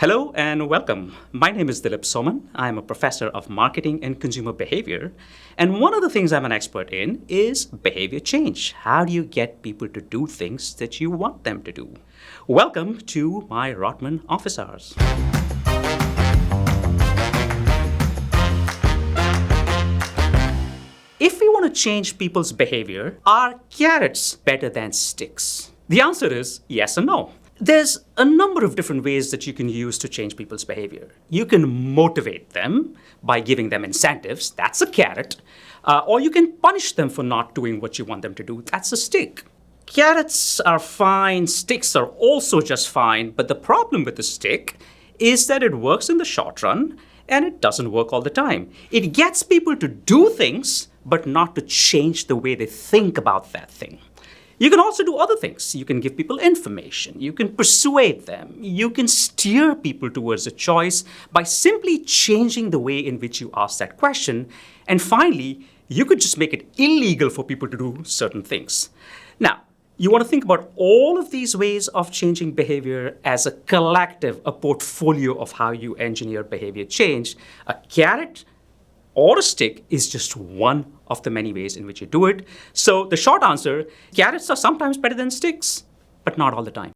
Hello and welcome. My name is Dilip Soman. I'm a professor of marketing and consumer behavior. And one of the things I'm an expert in is behavior change. How do you get people to do things that you want them to do? Welcome to my Rotman Office Hours. If we want to change people's behavior, are carrots better than sticks? The answer is yes and no. There's a number of different ways that you can use to change people's behavior. You can motivate them by giving them incentives. That's a carrot. Or you can punish them for not doing what you want them to do. That's a stick. Carrots are fine. Sticks are also just fine. But the problem with the stick is that it works in the short run and it doesn't work all the time. It gets people to do things, but not to change the way they think about that thing. You can also do other things. You can give people information. You can persuade them. You can steer people towards a choice by simply changing the way in which you ask that question. And finally, you could just make it illegal for people to do certain things. Now, you want to think about all of these ways of changing behavior as a collective, a portfolio of how you engineer behavior change. A carrot or a stick is just one of the many ways in which you do it. So the short answer, carrots are sometimes better than sticks, but not all the time.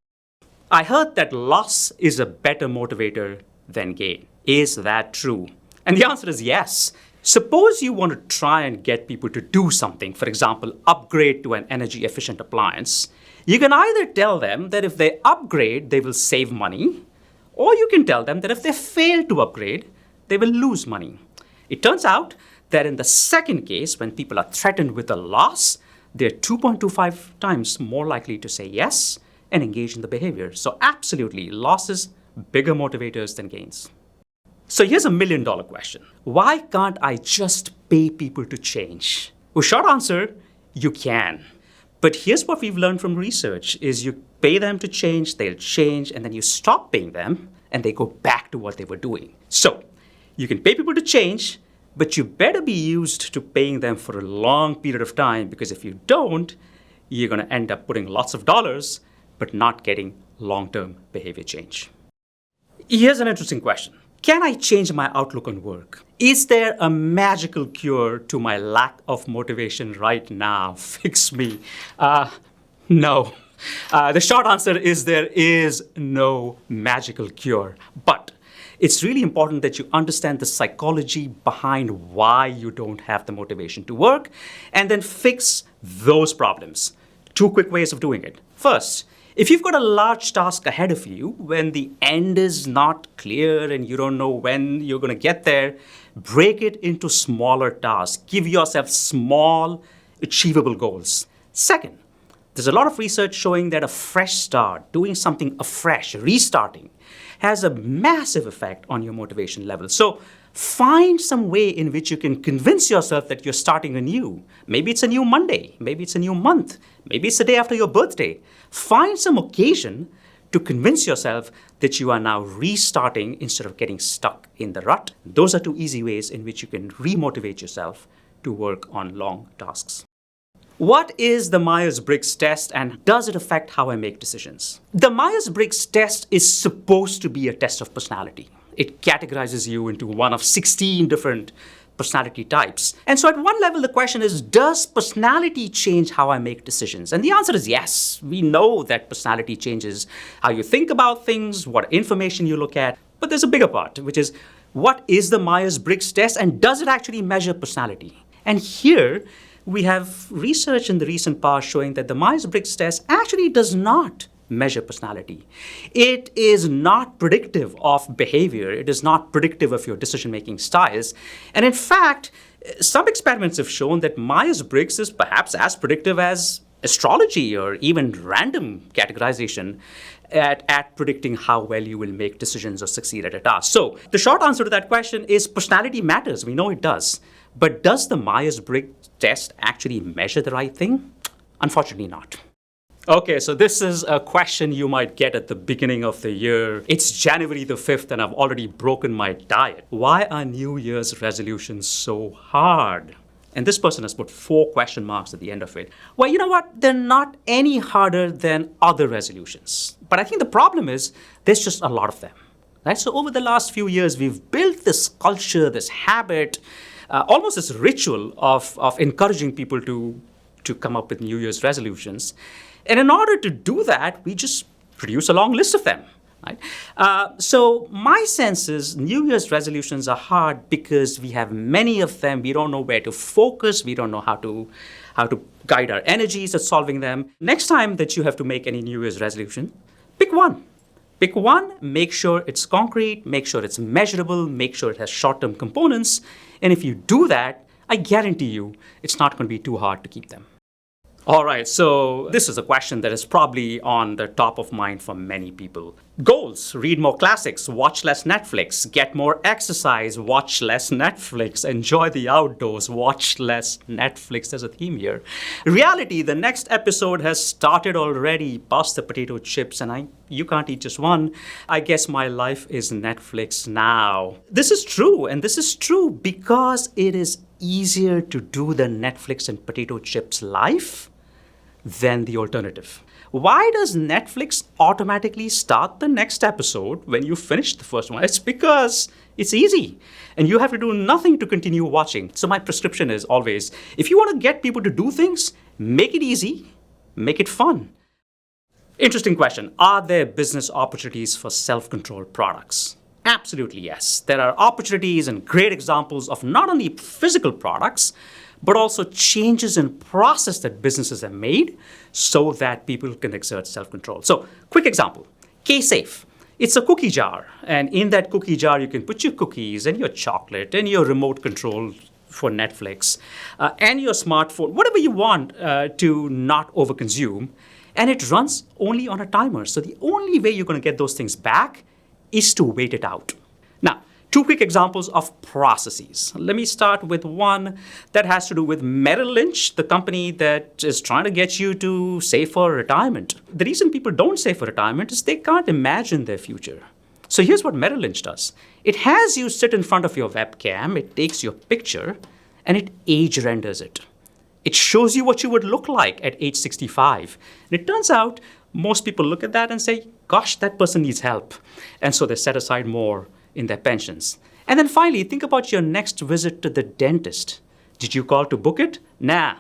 I heard that loss is a better motivator than gain. Is that true? And the answer is yes. Suppose you want to try and get people to do something, for example, upgrade to an energy efficient appliance. You can either tell them that if they upgrade, they will save money, or you can tell them that if they fail to upgrade, they will lose money. It turns out that in the second case, when people are threatened with a loss, they're 2.25 times more likely to say yes and engage in the behavior. So absolutely, losses, bigger motivators than gains. So here's $1 million question. Why can't I just pay people to change? Well, short answer, you can. But here's what we've learned from research is you pay them to change, they'll change, and then you stop paying them, and they go back to what they were doing. So you can pay people to change, but you better be used to paying them for a long period of time, because if you don't, you're going to end up putting lots of dollars, but not getting long-term behavior change. Here's an interesting question. Can I change my outlook on work? Is there a magical cure to my lack of motivation right now? Fix me. No. The short answer is there is no magical cure. But it's really important that you understand the psychology behind why you don't have the motivation to work and then fix those problems. 2 quick ways of doing it. First, if you've got a large task ahead of you, when the end is not clear and you don't know when you're going to get there, break it into smaller tasks. Give yourself small, achievable goals. Second, there's a lot of research showing that a fresh start, doing something afresh, restarting, has a massive effect on your motivation level. So find some way in which you can convince yourself that you're starting anew. Maybe it's a new Monday. Maybe it's a new month. Maybe it's the day after your birthday. Find some occasion to convince yourself that you are now restarting instead of getting stuck in the rut. Those are 2 easy ways in which you can remotivate yourself to work on long tasks. What is the Myers-Briggs Test and does it affect how I make decisions? The Myers-Briggs Test is supposed to be a test of personality. It categorizes you into one of 16 different personality types. And so at one level, the question is, does personality change how I make decisions? And the answer is yes. We know that personality changes how you think about things, what information you look at. But there's a bigger part, which is, what is the Myers-Briggs Test and does it actually measure personality? And here, we have research in the recent past showing that the Myers-Briggs test actually does not measure personality. It is not predictive of behavior. It is not predictive of your decision-making styles. And in fact, some experiments have shown that Myers-Briggs is perhaps as predictive as astrology or even random categorization at predicting how well you will make decisions or succeed at a task. So the short answer to that question is personality matters. We know it does. But does the Myers-Briggs test actually measure the right thing? Unfortunately not. Okay, so this is a question you might get at the beginning of the year. It's January the 5th and I've already broken my diet. Why are New Year's resolutions so hard? And this person has put 4 question marks at the end of it. Well, you know what? They're not any harder than other resolutions. But I think the problem is there's just a lot of them. Right? So over the last few years, we've built this culture, this habit, almost this ritual of encouraging people to come up with New Year's resolutions. And in order to do that, we just produce a long list of them. Right? So my sense is New Year's resolutions are hard because we have many of them. We don't know where to focus. We don't know how to guide our energies at solving them. Next time that you have to make any New Year's resolution, pick one. Pick one, make sure it's concrete, make sure it's measurable, make sure it has short-term components. And if you do that, I guarantee you it's not going to be too hard to keep them. All right, so this is a question that is probably on the top of mind for many people. Goals: read more classics, watch less Netflix, get more exercise, watch less Netflix, enjoy the outdoors, watch less Netflix. There's a theme here. Reality: the next episode has started already. Pass the potato chips, and you can't eat just one. I guess my life is Netflix now. This is true, and this is true because it is easier to do the Netflix and potato chips life than the alternative. Why does Netflix automatically start the next episode when you finish the first one? It's because it's easy and you have to do nothing to continue watching. So my prescription is always, if you want to get people to do things, make it easy, make it fun. Interesting question. Are there business opportunities for self-controlled products? Absolutely yes. There are opportunities and great examples of not only physical products, but also changes in process that businesses have made so that people can exert self-control. So, quick example, K-Safe. It's a cookie jar, and in that cookie jar, you can put your cookies and your chocolate and your remote control for Netflix and your smartphone, whatever you want to not overconsume, and it runs only on a timer. So the only way you're going to get those things back is to wait it out. Now, two quick examples of processes. Let me start with one that has to do with Merrill Lynch, the company that is trying to get you to save for retirement. The reason people don't save for retirement is they can't imagine their future. So here's what Merrill Lynch does. It has you sit in front of your webcam, it takes your picture, and it age renders it. It shows you what you would look like at age 65. And it turns out most people look at that and say, gosh, that person needs help. And so they set aside more in their pensions. And then finally, think about your next visit to the dentist. Did you call to book it? Nah.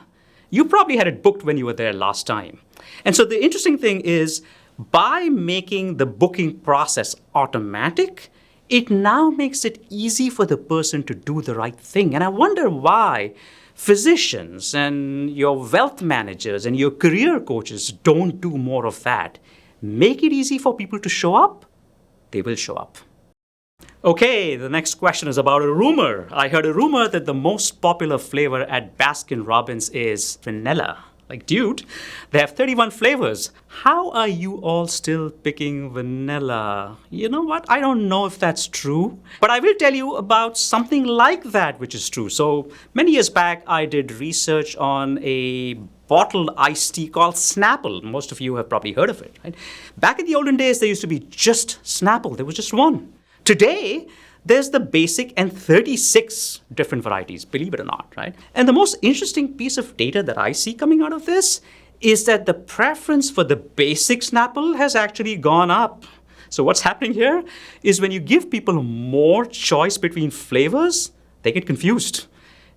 You probably had it booked when you were there last time. And so the interesting thing is, by making the booking process automatic, it now makes it easy for the person to do the right thing. And I wonder why physicians and your wealth managers and your career coaches don't do more of that. Make it easy for people to show up, they will show up. Okay, the next question is about a rumor. I heard a rumor that the most popular flavor at Baskin-Robbins is vanilla. Like, dude, they have 31 flavors. How are you all still picking vanilla? You know what? I don't know if that's true, but I will tell you about something like that which is true. So many years back, I did research on a bottled iced tea called Snapple. Most of you have probably heard of it, right? Back in the olden days, there used to be just Snapple. There was just one. Today, there's the basic and 36 different varieties, believe it or not, right? And the most interesting piece of data that I see coming out of this is that the preference for the basic Snapple has actually gone up. So what's happening here is when you give people more choice between flavors, they get confused.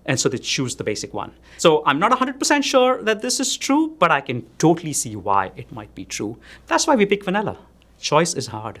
And so they choose the basic one. So I'm not 100% sure that this is true, but I can totally see why it might be true. That's why we pick vanilla. Choice is hard.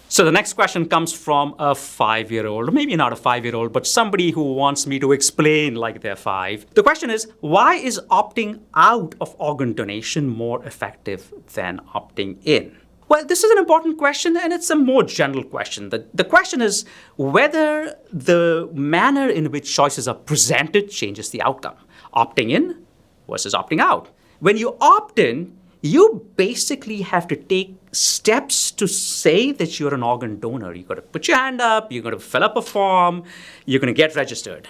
So the next question comes from a 5-year-old, maybe not a 5-year-old, but somebody who wants me to explain like they're 5. The question is, why is opting out of organ donation more effective than opting in? Well, this is an important question, and it's a more general question. The question is whether the manner in which choices are presented changes the outcome. Opting in versus opting out. When you opt in, you basically have to take steps to say that you're an organ donor. You've got to put your hand up, you're going to fill up a form, you're going to get registered.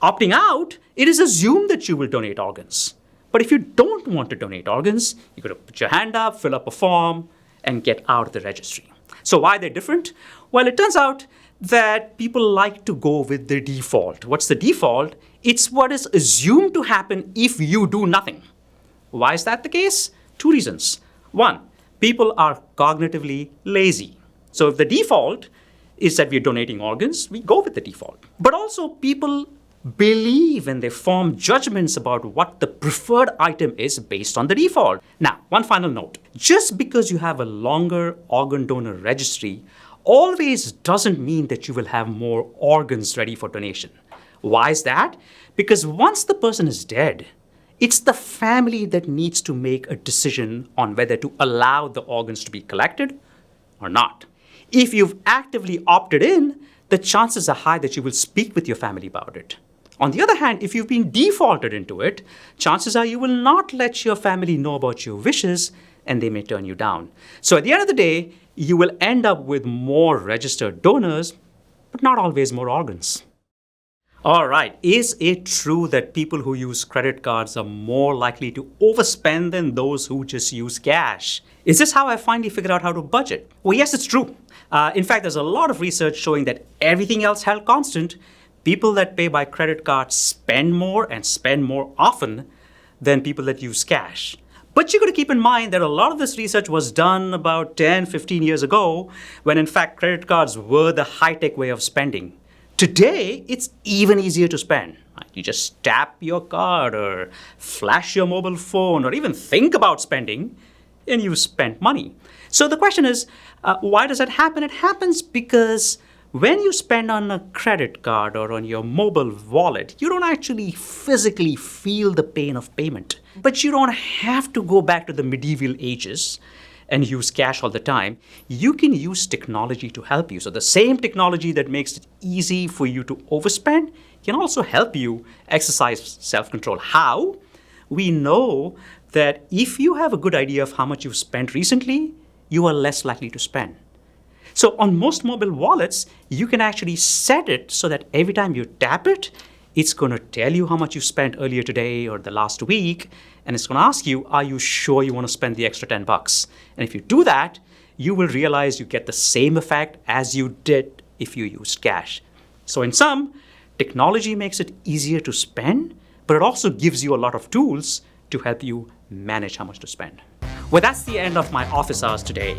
Opting out, it is assumed that you will donate organs. But if you don't want to donate organs, you've got to put your hand up, fill up a form, and get out of the registry. So why are they different? Well, it turns out that people like to go with the default. What's the default? It's what is assumed to happen if you do nothing. Why is that the case? 2 reasons. One, people are cognitively lazy. So if the default is that we're donating organs, we go with the default. But also people believe and they form judgments about what the preferred item is based on the default. Now, one final note. Just because you have a longer organ donor registry always doesn't mean that you will have more organs ready for donation. Why is that? Because once the person is dead, it's the family that needs to make a decision on whether to allow the organs to be collected or not. If you've actively opted in, the chances are high that you will speak with your family about it. On the other hand, if you've been defaulted into it, chances are you will not let your family know about your wishes and they may turn you down. So at the end of the day, you will end up with more registered donors, but not always more organs. All right, is it true that people who use credit cards are more likely to overspend than those who just use cash? Is this how I finally figured out how to budget? Well, yes, it's true. In fact, there's a lot of research showing that everything else held constant, people that pay by credit card spend more and spend more often than people that use cash. But you got to keep in mind that a lot of this research was done about 10, 15 years ago, when in fact credit cards were the high-tech way of spending. Today, it's even easier to spend. You just tap your card or flash your mobile phone or even think about spending and you've spent money. So the question is, why does that happen? It happens because when you spend on a credit card or on your mobile wallet, you don't actually physically feel the pain of payment. But you don't have to go back to the medieval ages and use cash all the time. You can use technology to help you. So the same technology that makes it easy for you to overspend can also help you exercise self-control. How? We know that if you have a good idea of how much you've spent recently, you are less likely to spend. So on most mobile wallets, you can actually set it so that every time you tap it, it's going to tell you how much you spent earlier today or the last week, and it's going to ask you, are you sure you want to spend the extra $10? And if you do that, you will realize you get the same effect as you did if you used cash. So in sum, technology makes it easier to spend, but it also gives you a lot of tools to help you manage how much to spend. Well, that's the end of my office hours today.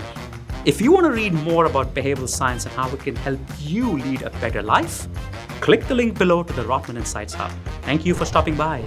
If you want to read more about behavioral science and how it can help you lead a better life, click the link below to the Rotman Insights Hub. Thank you for stopping by.